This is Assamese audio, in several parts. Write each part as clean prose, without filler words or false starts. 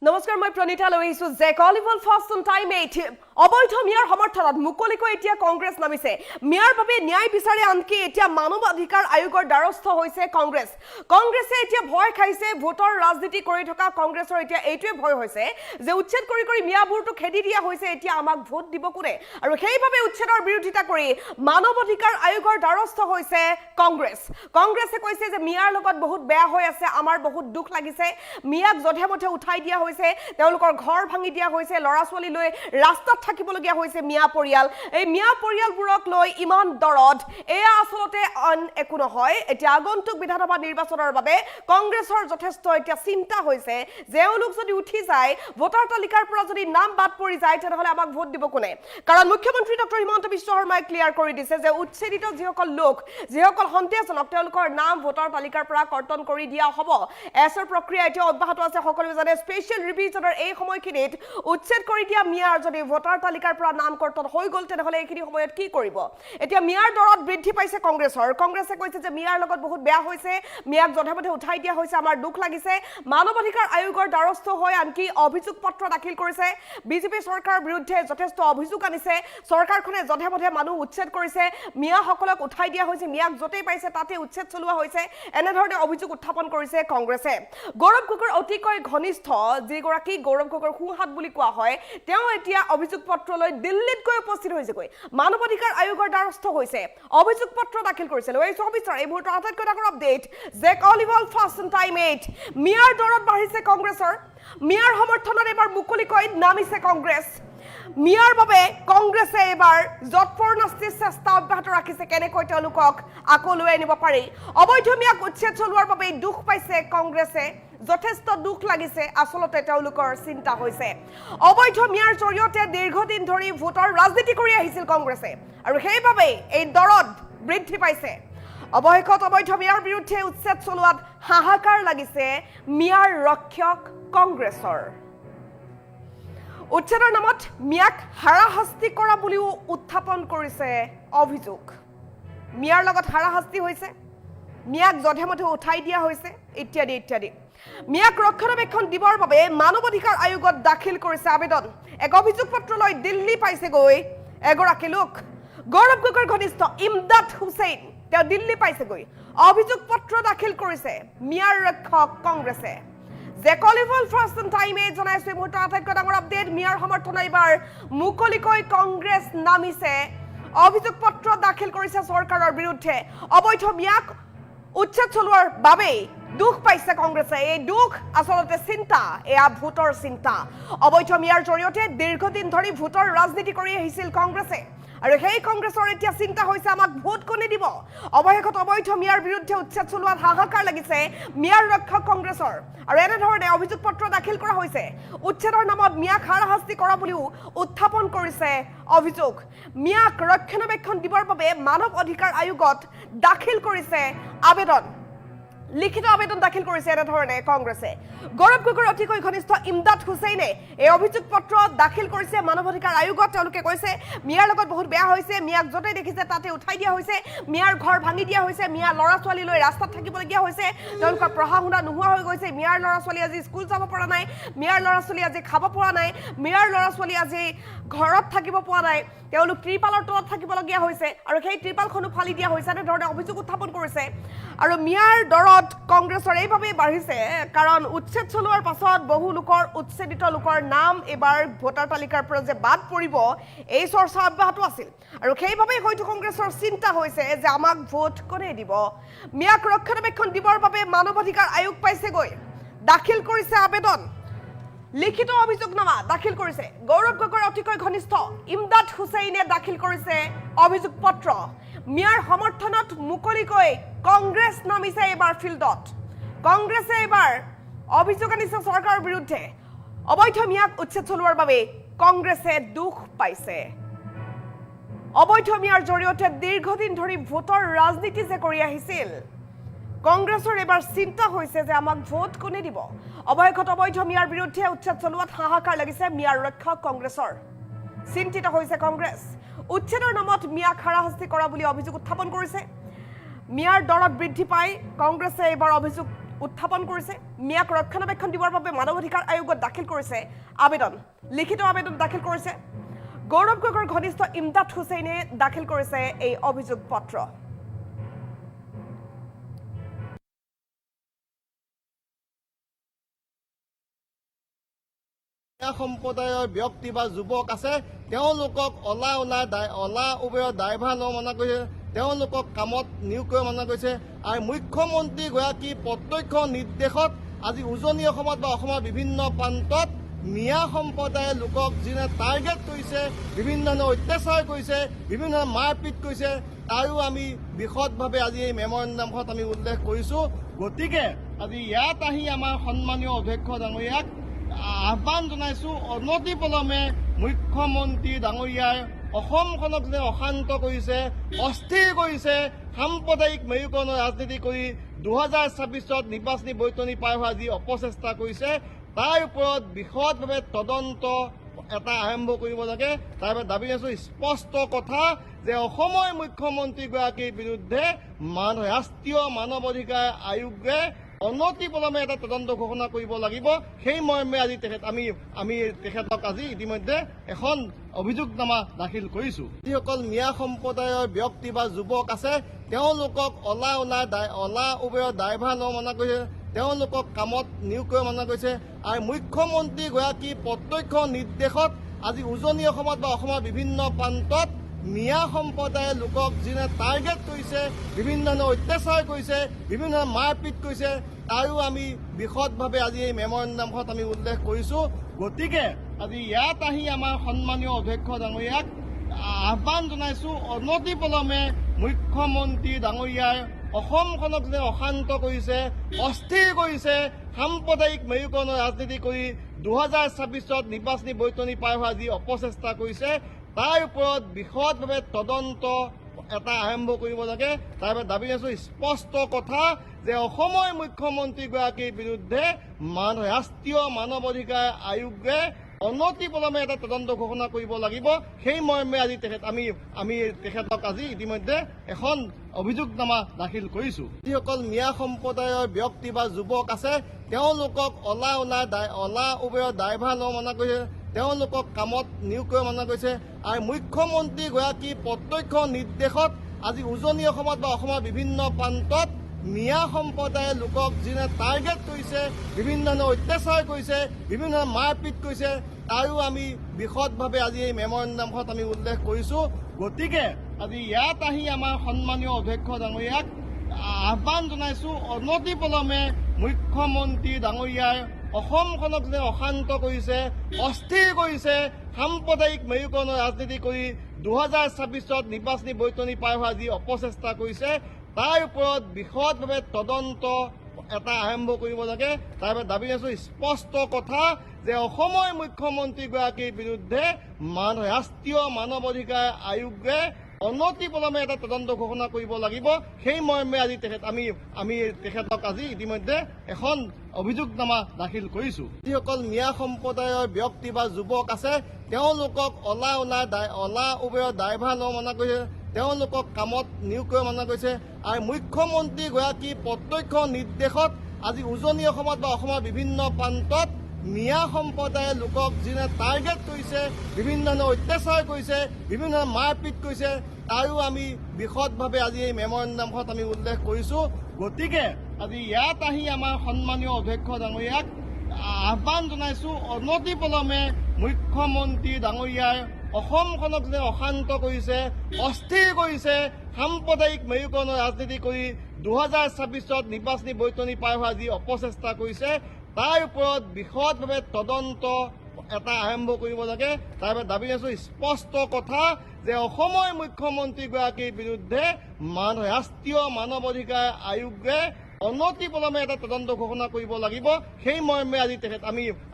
নমস্কাৰ মই প্ৰণিতা লৈ আহিছো যে কলিভল ফাৰ্ষ্ট অন টাইম 8 অবৈধ মিয়াৰ সমৰ্থনত মুকলিকৈ এতিয়া কংগ্ৰেছ নামিছে মিয়াৰ বাবে ন্যায় বিচাৰি আনকি এতিয়া মানৱ অধিকাৰ আয়োগৰ দ্বাৰস্থ হৈছে কংগ্ৰেছে এতিয়া ভয় খাইছে ভোটৰ ৰাজনীতি কৰি থকা কংগ্ৰেছৰ এতিয়া এইটোৱে ভয় হৈছে যে উচ্ছেদ কৰি মিয়াবোৰটো খেদি দিয়া হৈছে এতিয়া আমাক ভোট দিব কোনে আৰু সেইভাবে উচ্ছেদৰ বিৰোধিতা কৰি মানৱ অধিকাৰ আয়োগৰ দ্বাৰস্থ হৈছে কংগ্ৰেছে কৈছে যে মিয়াৰ লগত বহুত বেয়া হৈ আছে আমাৰ বহুত দুখ লাগিছে মিয়াক জধে মধে উঠাই দিয়া তেওঁলোকৰ ঘৰ ভাঙি দিয়া হৈছে লৰা ছোৱালী লৈ ৰাস্তাত থাকিবলগীয়া হৈছে মিয়া পৰিয়াল এই মিয়া পৰিয়ালবোৰক লৈ ইমান দৰদ এয়া আসলতে একো নহয় এতিয়া আগন্তুক বিধানসভা নিৰ্বাচনৰ বাবে কংগ্ৰেছৰ যথেষ্ট এতিয়া চিন্তা হৈছে যে এওঁলোক যদি উঠি যায় ভোটাৰ তালিকাৰ পৰা যদি নাম বাদ পৰি যায় তেতিয়াহ'লে আমাক ভোট দিব কোনে কাৰণ মুখ্যমন্ত্ৰী ডক্টৰ হিমন্ত বিশ্ব শৰ্মাই ক্লিয়াৰ কৰি দিছে যে উচ্ছেদিত যিসকল লোক যিসকল সন্দেহজনক তেওঁলোকৰ নাম ভোটাৰ তালিকাৰ পৰা কৰ্তন কৰি দিয়া হ'ব এছৰ প্ৰক্ৰিয়া এতিয়া অব্যাহত আছে সকলোৱে জানে স্পেচিয়েল ৰিভিজনৰ এই সময়খিনিত উচ্ছেদ কৰি দিয়া মিয়াৰ যদি ভোটাৰ তালিকাৰ পৰা নাম কৰ্তন হৈ গ'ল তেনেহ'লে এইখিনি সময়ত কি কৰিব এতিয়া মিয়াৰ দৰত বৃদ্ধি পাইছে কংগ্ৰেছে কৈছে যে মিয়াৰ লগত বহুত বেয়া হৈছে মিয়াক জধে উঠাই দিয়া হৈছে আমাৰ দুখ লাগিছে মানৱ অধিকাৰ আয়োগৰ দ্বাৰস্থ হৈ আনকি অভিযোগ পত্ৰ দাখিল কৰিছে বিজেপি চৰকাৰৰ বিৰুদ্ধে যথেষ্ট অভিযোগ আনিছে চৰকাৰখনে জধে মানুহ উচ্ছেদ কৰিছে মিয়াসকলক উঠাই দিয়া হৈছে মিয়াক য'তেই পাইছে তাতে উচ্ছেদ চলোৱা হৈছে এনেধৰণে অভিযোগ উত্থাপন কৰিছে কংগ্ৰেছে গৌৰৱ গগৈৰ অতিকৈ ঘনিষ্ঠ যিগৰাকী গৌৰৱ গগৈৰ সোঁহাত বুলি কোৱা হয় তেওঁ এতিয়া অভিযোগ পত্ৰ লৈ দিল্লীত গৈ উপস্থিত হৈছেগৈ মানৱ অধিকাৰ আয়োগৰ দ্বাৰস্থ হৈছে অভিযোগ পত্ৰ দাখিল কৰিছে লৈ চৌবিছৰ এই মুহূৰ্তৰ আটাইতকৈ ডাঙৰ আপডেট যে কলিভল ফাৰ্ষ্ট অন টাইম 8 মিয়াৰ দৰত বাঢ়িছে কংগ্ৰেছৰ মিয়াৰ সমৰ্থনত এবাৰ মুকলিকৈ নামিছে কংগ্ৰেছ মিয়াৰ বাবে কংগ্ৰেছে এবাৰ যৎপৰোনাস্তিৰ চেষ্টা অব্যাহত ৰাখিছে কেনেকৈ তেওঁলোকক আকৌ লৈ আনিব পাৰি অবৈধ মিয়াক উচ্ছেদ চলোৱাৰ বাবে দুখ পাইছে কংগ্ৰেছে যথেষ্ট দুখ লাগিছে আসলতে তেওঁলোকৰ চিন্তা হৈছে অবৈধ মিয়াৰ জৰিয়তে দীৰ্ঘদিন ধৰি ভোটৰ ৰাজনীতি কৰি আহিছিল কংগ্ৰেছে আৰু সেইভাবে এই দৰদ বৃদ্ধি পাইছে অৱশেষত অবৈধ মিয়াৰ বিৰুদ্ধে উচ্ছেদ চলোৱাত হাহাকাৰ লাগিছে মিয়াৰ ৰক্ষক কংগ্ৰেছৰ উচ্ছেদৰ নামত মিয়াক হাৰাশাস্তি কৰা বুলিও উত্থাপন কৰিছে অভিযোগ মিয়াৰ লগত হাৰাশাস্তি হৈছে মিয়াক জধে মধে উঠাই দিয়া হৈছে ইত্যাদি মিয়াক ৰক্ষণাবেক্ষণ দিবৰ বাবে মানৱ অধিকাৰ আয়োগত দাখিল কৰিছে আবেদন এক অভিযোগ পত্ৰ লৈ দিল্লী পাইছেগৈ এগৰাকী লোক গৌৰৱ গগৈৰ ঘনিষ্ঠ ইমদাদ হুছেইন তেওঁ দিল্লী পাইছেগৈ অভিযোগ পত্ৰ দাখিল কৰিছে মিয়াৰ ৰক্ষক কংগ্ৰেছে যে কলিভল ফাৰ্ষ্ট অন টাইম 8 জনাইছে মুহূৰ্তৰ আটাইতকৈ ডাঙৰ আপডেট মিয়াৰ সমৰ্থন এইবাৰ মুকলিকৈ কংগ্ৰেছ নামিছে অভিযোগ পত্ৰ দাখিল কৰিছে চৰকাৰৰ বিৰুদ্ধে অবৈধ মিয়াক উচ্ছেদ চলোৱাৰ বাবে দুখ পাইছে কংগ্ৰেছে এই দুখ আসলতে চিন্তা এয়া ভোটৰ চিন্তা অবৈধ মিয়াৰ জৰিয়তে দীৰ্ঘদিন ধৰি ভোটৰ ৰাজনীতি কৰি আহিছিল কংগ্ৰেছে আৰু সেই কংগ্ৰেছৰ এতিয়া চিন্তা হৈছে আমাক ভোট কোনে দিব অৱশেষত অবৈধ মিয়াৰ বিৰুদ্ধে উচ্ছেদ চলোৱাত হাহাকাৰ লাগিছে মিয়াৰ ৰক্ষক কংগ্ৰেছৰ আৰু এনেধৰণে অভিযোগ পত্ৰ দাখিল কৰা হৈছে উচ্ছেদৰ নামত মিয়াক হাৰাশাস্তি কৰা বুলিও উত্থাপন কৰিছে অভিযোগ মিয়াক ৰক্ষণাবেক্ষণ দিবৰ বাবে মানৱ অধিকাৰ আয়োগত দাখিল কৰিছে আবেদন লিখিত আবেদন দাখিল কৰিছে এনেধৰণে কংগ্ৰেছে গৌৰৱ গগৈৰ অতিকৈ ঘনিষ্ঠ ইমদাদ হুছেইনে এই অভিযোগ পত্ৰ দাখিল কৰিছে মানৱ অধিকাৰ আয়োগত তেওঁলোকে কৈছে মিয়াৰ লগত বহুত বেয়া হৈছে মিয়াক য'তে দেখিছে তাতে উঠাই দিয়া হৈছে মিয়াৰ ঘৰ ভাঙি দিয়া হৈছে মিয়া ল'ৰা ছোৱালী লৈ ৰাস্তাত থাকিবলগীয়া হৈছে তেওঁলোকৰ পঢ়া শুনা নোহোৱা হৈ গৈছে মিয়াৰ ল'ৰা ছোৱালী আজি স্কুল যাব পৰা নাই মিয়াৰ ল'ৰা ছোৱালী আজি খাব পৰা নাই মিয়াৰ ল'ৰা ছোৱালী আজি ঘৰত থাকিব পৰা নাই তেওঁলোক ত্ৰিপালৰ তলত থাকিবলগীয়া হৈছে আৰু সেই ত্ৰিপালখনো ফালি দিয়া হৈছে এনেধৰণে অভিযোগ উত্থাপন কৰিছে আৰু মিয়াৰ দৰত কংগ্ৰেছৰ এইভাবেই বাঢ়িছে কাৰণ উচ্ছেদ চলোৱাৰ পাছত বহু লোকৰ উচ্ছেদিত লোকৰ নাম এবাৰ ভোটাৰ তালিকাৰ পৰা যে বাদ পৰিব এই চৰ্চা অব্যাহত আছিল আৰু সেইভাবেই হয়তো কংগ্ৰেছৰ চিন্তা হৈছে যে আমাক ভোট কোনে দিব মিয়াক ৰক্ষণাবেক্ষণ দিবৰ বাবে মানৱ অধিকাৰ আয়োগ পাইছেগৈ দাখিল কৰিছে আবেদন লিখিত অভিযোগনামা দাখিল কৰিছে গৌৰৱ গগৈৰ অতিকৈ ঘনিষ্ঠ ইমদাদ হুছেইনে দাখিল কৰিছে অভিযোগ পত্ৰ মিয়াৰ সমৰ্থনত মুকলিকৈ কংগ্ৰেছ নামিছে এইবাৰ ফিল্ডত কংগ্ৰেছে এইবাৰ অভিযোগ আনিছে চৰকাৰৰ বিৰুদ্ধে অবৈধ মিয়াক উচ্ছেদ চলোৱাৰ বাবে কংগ্ৰেছে দুখ পাইছে অবৈধ মিয়াৰ জৰিয়তে দীৰ্ঘদিন ধৰি ভোটৰ ৰাজনীতি যে কৰি আহিছিল কংগ্ৰেছৰ এবাৰ চিন্তা হৈছে যে আমাক ভোট কোনে দিব অৱশেষত অবৈধ মিয়াৰ বিৰুদ্ধে উচ্ছেদ চলোৱাত হাহাকাৰ লাগিছে মিয়াৰ ৰক্ষক কংগ্ৰেছৰ চিন্তিত হৈছে কংগ্ৰেছ উচ্ছেদৰ নামত মিয়াক হাৰাশাস্তি কৰা বুলি অভিযোগ উত্থাপন কৰিছে মিয়াৰ দৰত বৃদ্ধি পাই কংগ্ৰেছে এবাৰ অভিযোগ উত্থাপন কৰিছে মিয়াক ৰক্ষণাবেক্ষণ দিবৰ বাবে মানৱ অধিকাৰ আয়োগত দাখিল কৰিছে আবেদন লিখিত আবেদন দাখিল কৰিছে গৌৰৱ গগৈৰ ঘনিষ্ঠ ইমদাদ হুছেইনে দাখিল কৰিছে এই অভিযোগ পত্ৰ সম্প্ৰদায়ৰ ব্যক্তি বা যুৱক আছে তেওঁলোকক অলা উবেৰৰ ড্ৰাইভাৰ ল'ব মানা কৰিছে তেওঁলোকক কামত নিয়োগ কৰিব মানা কৰিছে আৰু মুখ্যমন্ত্ৰীগৰাকী প্ৰত্যক্ষ নিৰ্দেশত আজি উজনি অসমত বা অসমৰ বিভিন্ন প্ৰান্তত মিয়া সম্প্ৰদায়ৰ লোকক যিনে টাৰ্গেট কৰিছে বিভিন্ন ধৰণৰ অত্যাচাৰ কৰিছে বিভিন্ন ধৰণৰ মাৰপিট কৰিছে তাৰো আমি বিশদভাৱে আজি এই মেমৰেণ্ডামখনত আমি উল্লেখ কৰিছোঁ গতিকে আজি ইয়াত আহি আমাৰ সন্মানীয় অধ্যক্ষ ডাঙৰীয়াক আহ্বান জনাইছোঁ অনতিপলমে মুখ্যমন্ত্ৰী ডাঙৰীয়াৰ অসমখনক যে অশান্ত কৰিছে অস্থিৰ কৰিছে সাম্প্ৰদায়িক মেৰুকৰণৰ ৰাজনীতি কৰি 2026 নিৰ্বাচনী বৈতৰণি পাৰ হোৱা যি অপচেষ্টা কৰিছে তাৰ ওপৰত বিশদভাৱে তদন্ত এটা আৰম্ভ কৰিব লাগে তাৰ বাবে দাবী আছোঁ স্পষ্ট কথা যে অসমৰ মুখ্যমন্ত্ৰীগৰাকীৰ বিৰুদ্ধে ৰাষ্ট্ৰীয় মানৱ অধিকাৰ আয়োগে অনতিপলমে এটা তদন্ত ঘোষণা কৰিব লাগিব সেই মৰ্মে আজি আমি তেখেতক আজি ইতিমধ্যে এখন অভিযোগনামা দাখিল কৰিছোঁ যিসকল মিয়া সম্প্ৰদায়ৰ ব্যক্তি বা যুৱক আছে তেওঁলোকক অলা উবেৰৰ ড্ৰাইভাৰ ল'ব মানা কৰিছে তেওঁলোকক কামত নিয়োগ কৰিব মানা কৰিছে আৰু মুখ্যমন্ত্ৰীগৰাকী প্ৰত্যক্ষ নিৰ্দেশত আজি উজনি অসমত বা অসমৰ বিভিন্ন প্ৰান্তত মিয়া সম্প্ৰদায়ৰ লোকক যিনে টাৰ্গেট কৰিছে বিভিন্ন ধৰণৰ অত্যাচাৰ কৰিছে বিভিন্ন ধৰণৰ মাৰপিট কৰিছে তাৰো আমি বিশদভাৱে আজি এই মেমৰেণ্ডামখনত আমি উল্লেখ কৰিছোঁ গতিকে আজি ইয়াত আহি আমাৰ সন্মানীয় অধ্যক্ষ ডাঙৰীয়াক আহ্বান জনাইছোঁ অনতিপলমে মুখ্যমন্ত্ৰী ডাঙৰীয়াৰ অসমখনক যে অশান্ত কৰিছে অস্থিৰ কৰিছে সাম্প্ৰদায়িক মেৰুকৰণৰ ৰাজনীতি কৰি 2026 নিৰ্বাচনী বৈতৰণি পাৰ হোৱা যি অপচেষ্টা কৰিছে তাৰ ওপৰত বিশদভাৱে তদন্ত এটা আৰম্ভ কৰিব লাগে তাৰ বাবে দাবী আছোঁ স্পষ্ট কথা যে অসমৰ মুখ্যমন্ত্ৰীগৰাকীৰ বিৰুদ্ধে ৰাষ্ট্ৰীয় মানৱ অধিকাৰ আয়োগে অনতিপলমে এটা তদন্ত ঘোষণা কৰিব লাগিব সেই মৰ্মে আজি আমি তেখেতক আজি ইতিমধ্যে এখন অভিযোগনামা দাখিল কৰিছোঁ যিসকল মিয়া সম্প্ৰদায়ৰ ব্যক্তি বা যুৱক আছে তেওঁলোকক অলা উবেৰৰ ড্ৰাইভাৰ ল'ব মানা কৰিছে তেওঁলোকক কামত নিয়োগ কৰিব মানা কৰিছে আৰু মুখ্যমন্ত্ৰীগৰাকী প্ৰত্যক্ষ নিৰ্দেশত আজি উজনি অসমত বা অসমৰ বিভিন্ন প্ৰান্তত মিয়া সম্প্ৰদায়ৰ লোকক যিনে টাৰ্গেট কৰিছে বিভিন্ন ধৰণৰ অত্যাচাৰ কৰিছে বিভিন্ন ধৰণৰ মাৰপিট কৰিছে তাৰো আমি বিশদভাৱে আজি এই মেমৰেণ্ডামখনত আমি উল্লেখ কৰিছোঁ গতিকে আজি ইয়াত আহি আমাৰ সন্মানীয় অধ্যক্ষ ডাঙৰীয়াক আহ্বান জনাইছোঁ অনতিপলমে মুখ্যমন্ত্ৰী ডাঙৰীয়াৰ অসমখনক যে অশান্ত কৰিছে অস্থিৰ কৰিছে সাম্প্ৰদায়িক মেৰুকৰণৰ ৰাজনীতি কৰি 2026 নিৰ্বাচনী বৈতৰণি পাৰ হোৱা যি অপচেষ্টা কৰিছে তাৰ ওপৰত বিশদভাৱে তদন্ত এটা আৰম্ভ কৰিব লাগে তাৰ বাবে দাবী আছোঁ স্পষ্ট কথা যে অসমৰ মুখ্যমন্ত্ৰীগৰাকীৰ বিৰুদ্ধে ৰাষ্ট্ৰীয় মানৱ অধিকাৰ আয়োগে অনতিপলমে এটা তদন্ত ঘোষণা কৰিব লাগিব সেই মৰ্মে আজি আমি তেখেতক আজি ইতিমধ্যে এখন অভিযোগনামা দাখিল কৰিছোঁ যিসকল মিয়া সম্প্ৰদায়ৰ ব্যক্তি বা যুৱক আছে তেওঁলোকক অলা উবেৰৰ ড্ৰাইভাৰ ল'ব মানা কৰিছে তেওঁলোকক কামত নিয়োগ কৰিব মানা কৰিছে আৰু মুখ্যমন্ত্ৰীগৰাকী প্ৰত্যক্ষ নিৰ্দেশত আজি উজনি অসমত বা অসমৰ বিভিন্ন প্ৰান্তত মিয়া সম্প্ৰদায়ৰ লোকক যিনে টাৰ্গেট কৰিছে বিভিন্ন ধৰণৰ অত্যাচাৰ কৰিছে বিভিন্ন ধৰণৰ মাৰপিট কৰিছে তাৰো আমি বিশদভাৱে আজি এই মেমৰেণ্ডামখনত আমি উল্লেখ কৰিছোঁ গতিকে আজি ইয়াত আহি আমাৰ সন্মানীয় অধ্যক্ষ ডাঙৰীয়াক আহ্বান জনাইছোঁ অনতিপলমে মুখ্যমন্ত্ৰী ডাঙৰীয়াৰ অসমখনক যে অশান্ত কৰিছে অস্থিৰ কৰিছে সাম্প্ৰদায়িক মেৰুকৰণৰ ৰাজনীতি কৰি 2026 নিৰ্বাচনী বৈতৰণি পাৰ হোৱা যি অপচেষ্টা কৰিছে তাৰ ওপৰত বিশদভাৱে তদন্ত এটা আৰম্ভ কৰিব লাগে তাৰ বাবে দাবী আছোঁ স্পষ্ট কথা যে অসমৰ মুখ্যমন্ত্ৰীগৰাকীৰ বিৰুদ্ধে ৰাষ্ট্ৰীয় মানৱ অধিকাৰ আয়োগে অনতিপলমে এটা তদন্ত ঘোষণা কৰিব লাগিব সেই মৰ্মে আজি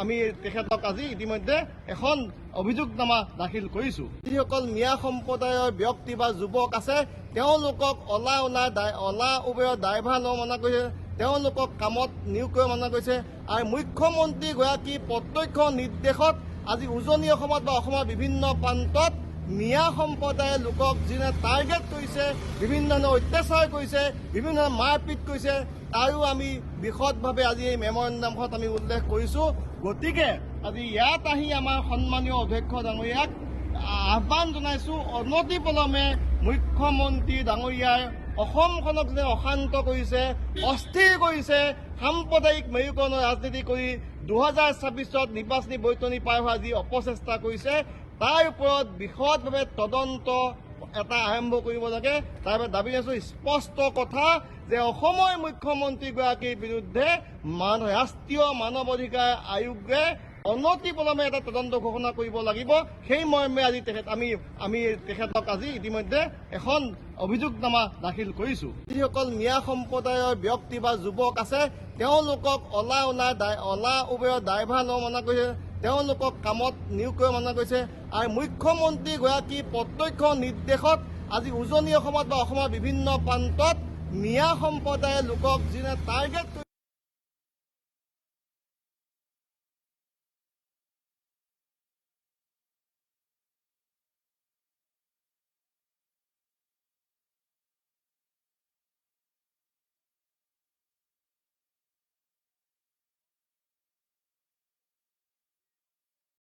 আমি তেখেতক আজি ইতিমধ্যে এখন অভিযোগনামা দাখিল কৰিছোঁ যিসকল মিয়া সম্প্ৰদায়ৰ ব্যক্তি বা যুৱক আছে তেওঁলোকক অলা উবেৰৰ ড্ৰাইভাৰ ল'ব মানা কৰিছে তেওঁলোকক কামত নিয়োগ কৰিব মানা কৰিছে আৰু মুখ্যমন্ত্ৰীগৰাকী প্ৰত্যক্ষ নিৰ্দেশত আজি উজনি অসমত বা অসমৰ বিভিন্ন প্ৰান্তত মিয়া সম্প্ৰদায়ৰ লোকক যিনে টাৰ্গেট কৰিছে বিভিন্ন ধৰণৰ অত্যাচাৰ কৰিছে বিভিন্ন ধৰণৰ মাৰপিট কৰিছে তাৰো আমি বিশদভাৱে আজি এই মেমৰেণ্ডামখনত আমি উল্লেখ কৰিছোঁ। গতিকে আজি ইয়াত আহি আমাৰ সন্মানীয় অধ্যক্ষ ডাঙৰীয়াক আহ্বান জনাইছোঁ, অনতিপলমে মুখ্যমন্ত্ৰী ডাঙৰীয়াৰ অসমখনক যে অশান্ত কৰিছে, অস্থিৰ কৰিছে, সাম্প্ৰদায়িক মেৰুকৰণৰ ৰাজনীতি কৰি 2026 নিৰ্বাচনী বৈতৰণি পাৰ হোৱা যি অপচেষ্টা কৰিছে তাৰ ওপৰত বিশদভাৱে তদন্ত এটা আৰম্ভ কৰিব লাগে। তাৰ বাবে দাবী আছোঁ স্পষ্ট কথা যে অসমৰ মুখ্যমন্ত্ৰীগৰাকীৰ বিৰুদ্ধে ৰাষ্ট্ৰীয় মানৱ অধিকাৰ আয়োগে অনতিপলমে এটা তদন্ত ঘোষণা কৰিব লাগিব। সেই মৰ্মে আজি আমি তেখেতক আজি ইতিমধ্যে এখন অভিযোগনামা দাখিল কৰিছোঁ। যিসকল মিয়া সম্প্ৰদায়ৰ ব্যক্তি বা যুৱক আছে তেওঁলোকক অলা উবেৰৰ ড্ৰাইভাৰ ল'ব মানা কৰিছে, তেওঁলোকক কামত নিয়োগ কৰিব মানা কৰিছে। আৰু মুখ্যমন্ত্ৰীগৰাকীৰ প্ৰত্যক্ষ নিৰ্দেশত আজি উজনি অসমত বা অসমৰ বিভিন্ন প্ৰান্তত মিয়া সম্প্ৰদায়ৰ লোকক যিনে টাৰ্গেট কৰি